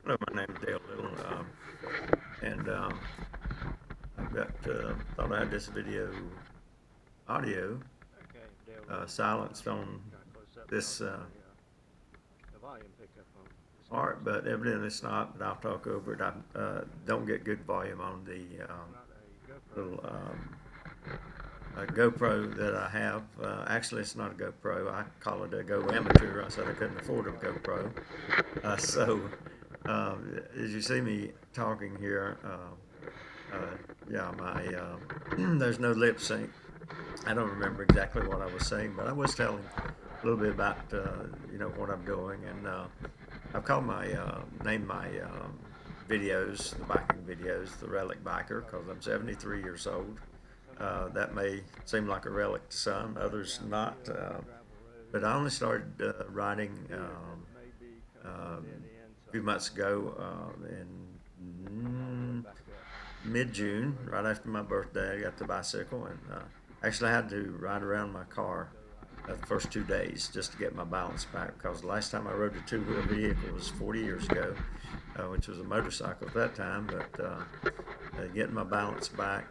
Hello, my name is Dale Little, and I've got thought I had this video audio silenced on this part, but evidently it's not. But I'll talk over it. I don't get good volume on the little GoPro that I have. Actually, it's not a GoPro. I call it a Go Amateur. I said I couldn't afford a GoPro. As you see me talking here, yeah, my there's no lip sync. I don't remember exactly what I was saying, but I was telling a little bit about what I'm doing, and I've called my named my videos, the biking videos, the Relic Biker, because I'm 73 years old. That may seem like a relic to some, others not. But I only started riding a few months ago in mid-June, right after my birthday. I got the bicycle, and actually I had to ride around my car the first 2 days just to get my balance back, because the last time I rode a two-wheel vehicle was 40 years ago, which was a motorcycle at that time. But getting my balance back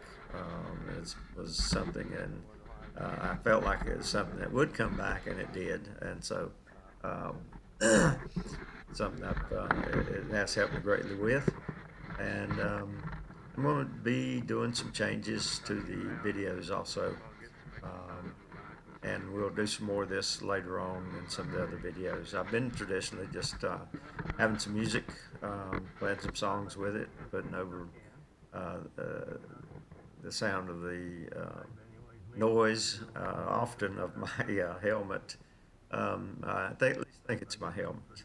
was something, and I felt like it was something that would come back, and it did. And so um, something that it has helped me greatly with. And I'm going to be doing some changes to the videos also. Um, and we'll do some more of this later on in some of the other videos. I've been traditionally just having some music, playing some songs with it, putting over the sound of the noise, often of my helmet. I think it's my helmet.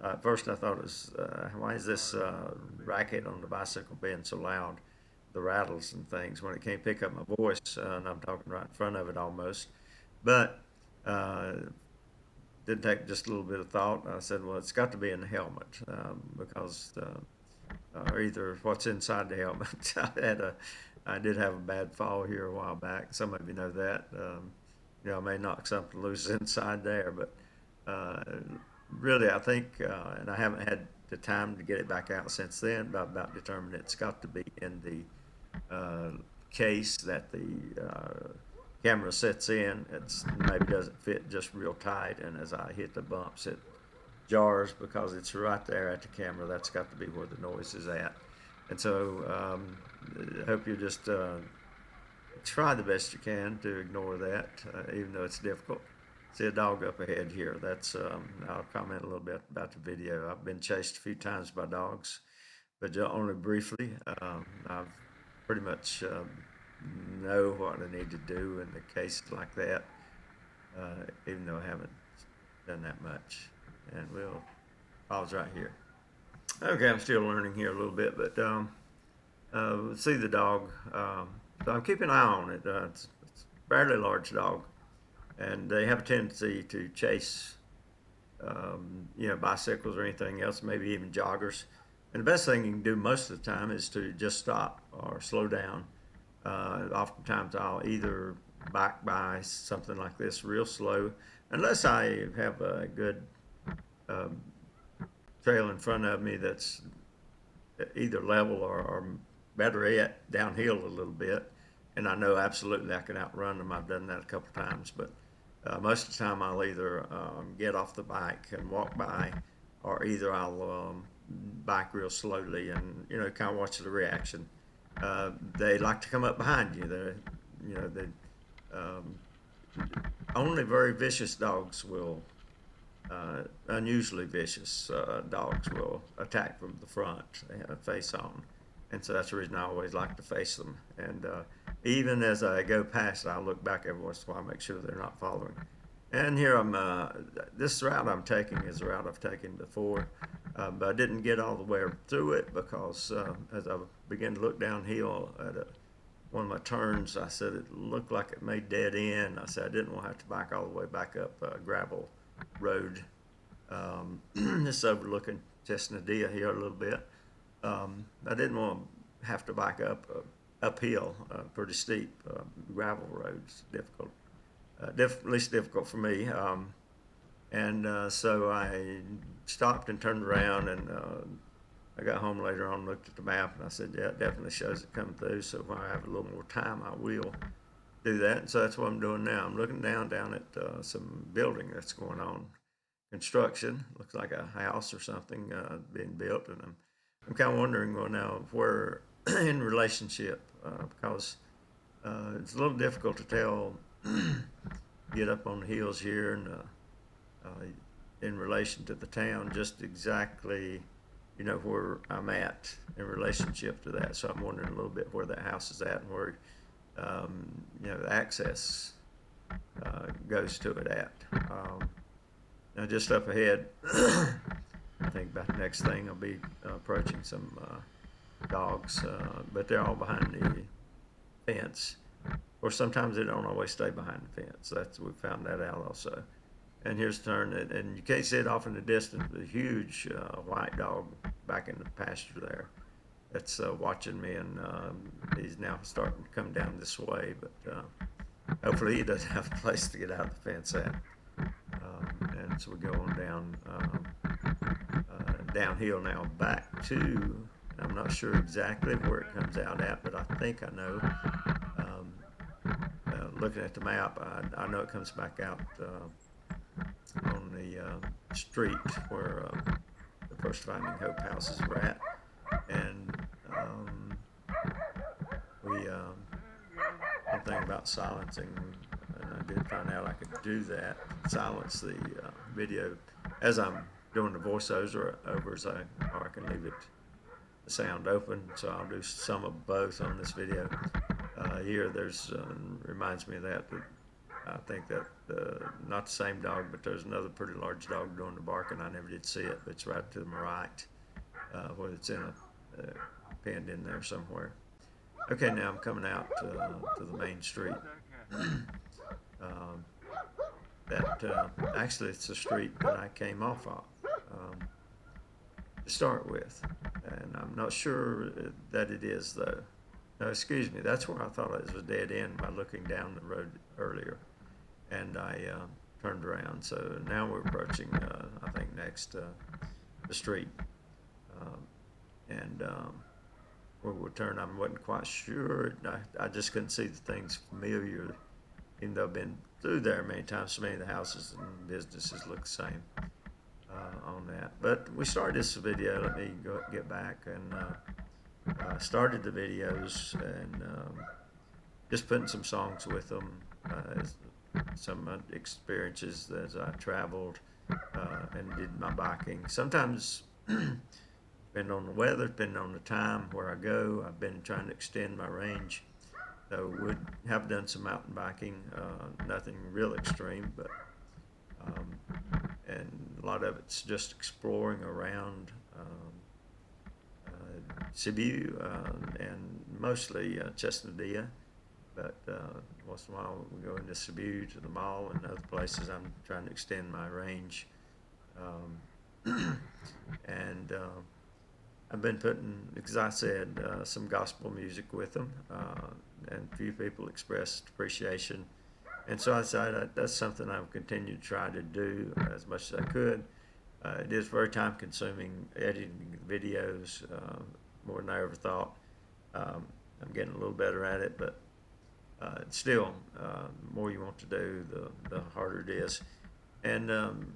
At first, I thought it was why is this racket on the bicycle being so loud? The rattles and things when it can't pick up my voice, and I'm talking right in front of it almost. But uh, did take just a little bit of thought. I said, well, it's got to be in the helmet because or either what's inside the helmet. I did have a bad fall here a while back. Some of you know that. I may knock something loose inside there, but uh, really, I think, and I haven't had the time to get it back out since then. But I've about determined it's got to be in the case that the camera sits in. It's maybe doesn't fit just real tight, and as I hit the bumps, it jars because it's right there at the camera. That's got to be where the noise is at. And so I hope you just try the best you can to ignore that, even though it's difficult. See a dog up ahead here. I'll comment a little bit about the video. I've been chased a few times by dogs, but only briefly. I've pretty much know what I need to do in the case like that, even though I haven't done that much. And we'll pause right here. Okay, I'm still learning here a little bit, but see the dog. So I'm keeping an eye on it. It's a fairly large dog, and they have a tendency to chase, bicycles or anything else, maybe even joggers. And the best thing you can do most of the time is to just stop or slow down. Oftentimes, I'll either bike by something like this real slow, unless I have a good um, trail in front of me that's either level or better yet, downhill a little bit. And I know absolutely I can outrun them. I've done that a couple times, but most of the time I'll either get off the bike and walk by, or either I'll bike real slowly and kind of watch the reaction. They like to come up behind you. They um, only very vicious dogs will unusually vicious dogs will attack from the front, face on. And so that's the reason I always like to face them. And even as I go past, I look back every once in a while, make sure they're not following. And here this route I'm taking is a route I've taken before, but I didn't get all the way through it because as I began to look downhill at one of my turns, I said it looked like it made dead end. I said I didn't want to have to bike all the way back up a gravel road. Just overlooking Chestnut-Dia here a little bit. I didn't want to have to back up uphill, pretty steep gravel roads, difficult, at least difficult for me. And so I stopped and turned around and I got home later on, looked at the map, and I said, yeah, it definitely shows it coming through. So when I have a little more time, I will do that. And so that's what I'm doing now. I'm looking down at some building that's going on, construction. Looks like a house or something being built, and I'm kind of wondering, well, now where in relationship, because it's a little difficult to tell. Get up on the hills here and uh, in relation to the town, just exactly, where I'm at in relationship to that. So I'm wondering a little bit where that house is at and where, the access goes to it at. Now, just up ahead, I think about the next thing I'll be approaching some dogs, but they're all behind the fence. Or sometimes they don't always stay behind the fence. We found that out also. And here's the turn, and you can't see it off in the distance, but a huge white dog back in the pasture there. That's watching me, and he's now starting to come down this way. But hopefully he doesn't have a place to get out of the fence at. And so we go on downhill now back to. I'm not sure exactly where it comes out at, but I think I know. Looking at the map, I know it comes back out on the street where the First Finding Hope houses were at, and one thing about silencing, and I did find out I could do that, silence the video as I'm doing the voiceovers, or I can leave it the sound open. So I'll do some of both on this video. Here, there's reminds me of that. I think that not the same dog, but there's another pretty large dog doing the barking. I never did see it, but it's right to my right, where it's in a pinned in there somewhere. Okay, now I'm coming out to the main street. um, that actually it's the street that I came off of to start with, and I'm not sure that it is though. No, excuse me, that's where I thought it was a dead end by looking down the road earlier, and I turned around. So now we're approaching, I think, next the street, and where we'll turn. I wasn't quite sure. I just couldn't see the things familiar, even though I've been through there many times. So many of the houses and businesses look the same on that. But we started this video. Let me get back and. Started the videos and just putting some songs with them, some experiences as I traveled and did my biking. Sometimes, depending on the weather, depending on the time where I go, I've been trying to extend my range. So would have done some mountain biking, nothing real extreme, but and a lot of it's just exploring around. Cebu and mostly Chesnadilla, but once in a while we go into Cebu to the mall and other places. I'm trying to extend my range, and I've been putting, because I said, some gospel music with them, and a few people expressed appreciation, and so I decided that's something I've continued to try to do as much as I could. It is very time consuming editing videos, more than I ever thought. I'm getting a little better at it, but still, the more you want to do, the harder it is. And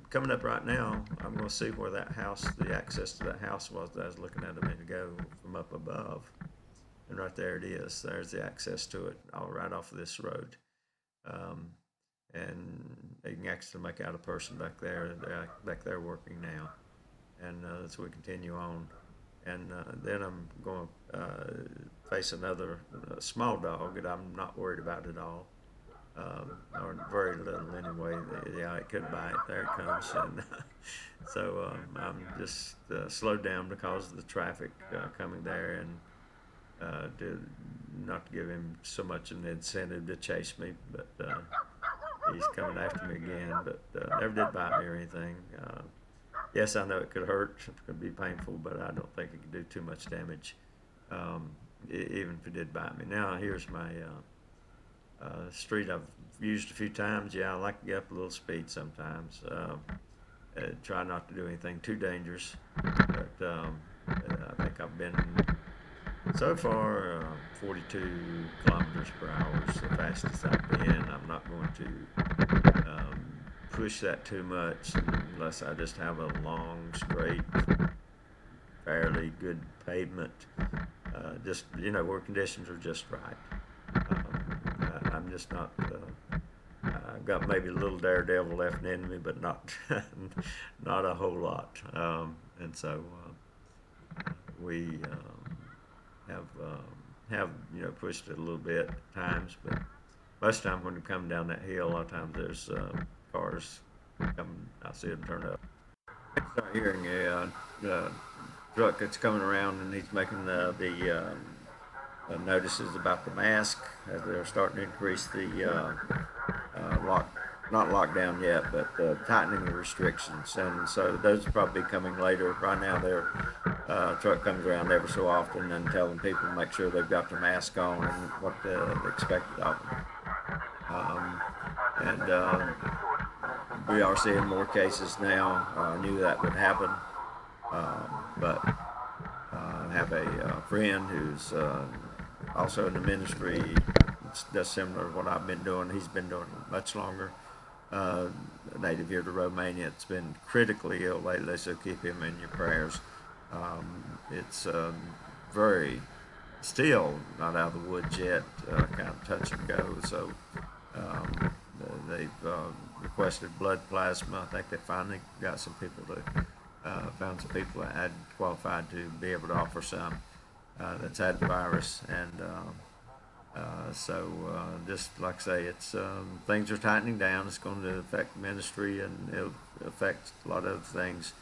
coming up right now, I'm going to see where that house, the access to that house was that I was looking at a minute ago from up above. And right there it is. There's the access to it, all right off of this road. And you can actually make out a person back there working now. And as we continue on. And then I'm going to face another small dog that I'm not worried about at all, or very little anyway. Yeah, it could bite. There it comes. And so I'm just slowed down because of the traffic coming there, and not to give him so much of an incentive to chase me, but he's coming after me again. But never did bite me or anything. Yes, I know it could hurt, it could be painful, but I don't think it could do too much damage, even if it did bite me. Now, here's my street I've used a few times. Yeah, I like to get up a little speed sometimes. Try not to do anything too dangerous, but I think I've been so far 42 kilometers per hour is the fastest I've been. I'm not going to push that too much unless I just have a long, straight, fairly good pavement. Just where conditions are just right. I'm just not. I've got maybe a little daredevil left in me, but not not a whole lot. And so we have pushed it a little bit at times, but most of the time when you come down that hill, a lot of times there's cars coming. I see them turn up. Start hearing a truck that's coming around, and he's making the notices about the mask as they're starting to increase the lock, not lockdown yet, but tightening the restrictions. And so those will probably be coming later. Right now, their truck comes around every so often and telling people to make sure they've got their mask on and what they expected of them. And we are seeing more cases now. I knew that would happen, but I have a friend who's also in the ministry. Does similar to what I've been doing. He's been doing it much longer. Native here to Romania. It's been critically ill lately, so keep him in your prayers. It's very still not out of the woods yet, kind of touch and go. So um, they've requested blood plasma. I think they finally got some people to found some people that had qualified to be able to offer some that's had the virus. And so just like I say, it's things are tightening down. It's going to affect ministry and it'll affect a lot of other things.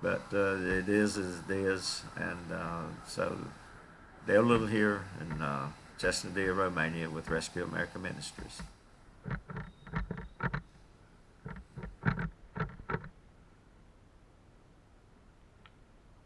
But it is as it is, and so Dale Little here in Cessna, Romania with Rescue America Ministries.